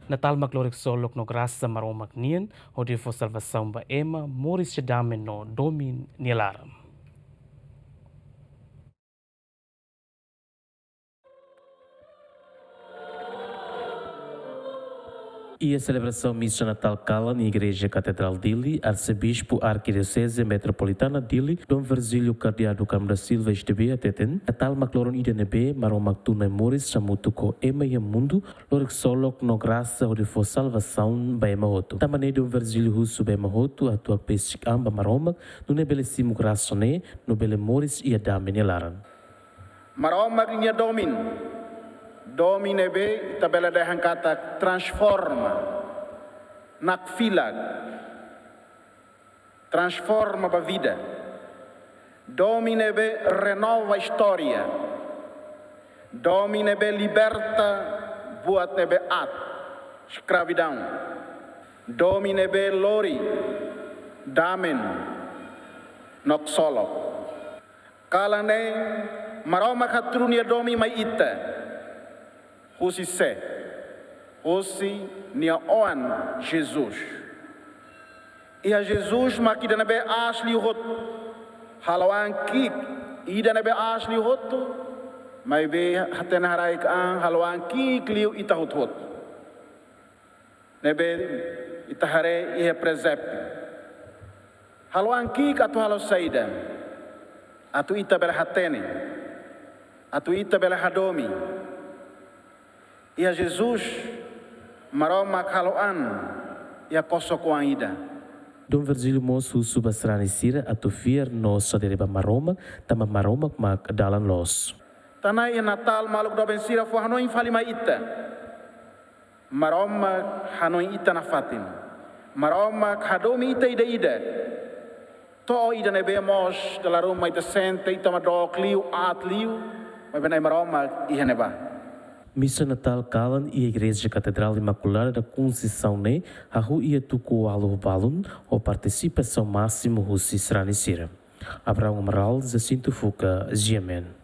Natal maglorek Ksolok no Grasa Maromak nian, hodi for salvasaun ba moris domin no domin laran. E a celebração missa Natal cala na Igreja Catedral Dili, Arcebispo Arquidiocese Metropolitana Dili, Dom Virgílio Cardeado Câmara Silva STB Ateten, Natal Macloron IDNB, Maromak Tunai Moris, Chamutuco Ema e Mundo, Lorek Ksolok no Graça onde for salvação ba Hoto. Tamane Dom Virgílio Russo ba Hoto, atua pestic amba Maromak, no nebelecimo Graça no bele Moris e Adame laran. Maromak nia domin. Domin ebe tabela dahan kata transforma nak filag transforma a vida. Domin ebe renova a história. Domin ebe liberta buat ebe at escravidão. Domin ebe lori damen no Ksolok. Kalane Maromak hatrunia domi mai ita. Hosi se, hosi nia oan Jesus. E a Jesus makida nabe asli hot, halawan kik ida nabe asli hot, mai be haten haraik an halawan kik liu ita hot hot. Nabe ita hare ihe presep. Halawan kik atu halo saida, atu ita bela hatene, atu ita bela hadomi. E a Jesus, Maromak haloan, e a Ksolok ida. Dom Virgílio Moço subasrani sira atufir no sadereba Maromak, tama Maromak mak dalan los. Tanai e Natal maluk doben sira fo hanoi falima ita. Maromak hanoi ita na fatin. Maromak hadomi ita ida. To ida nebe mos dela ruma ita sente ita madok liu at liu, mas benai Maromak iha neba. Missa Natal Calan e a Igreja Catedral Imaculada da Conceição ne a rua ia tuco alo balun ou participação máximo russi sranicira. Abraão Amaral, Jacinto Fuca, Giamen.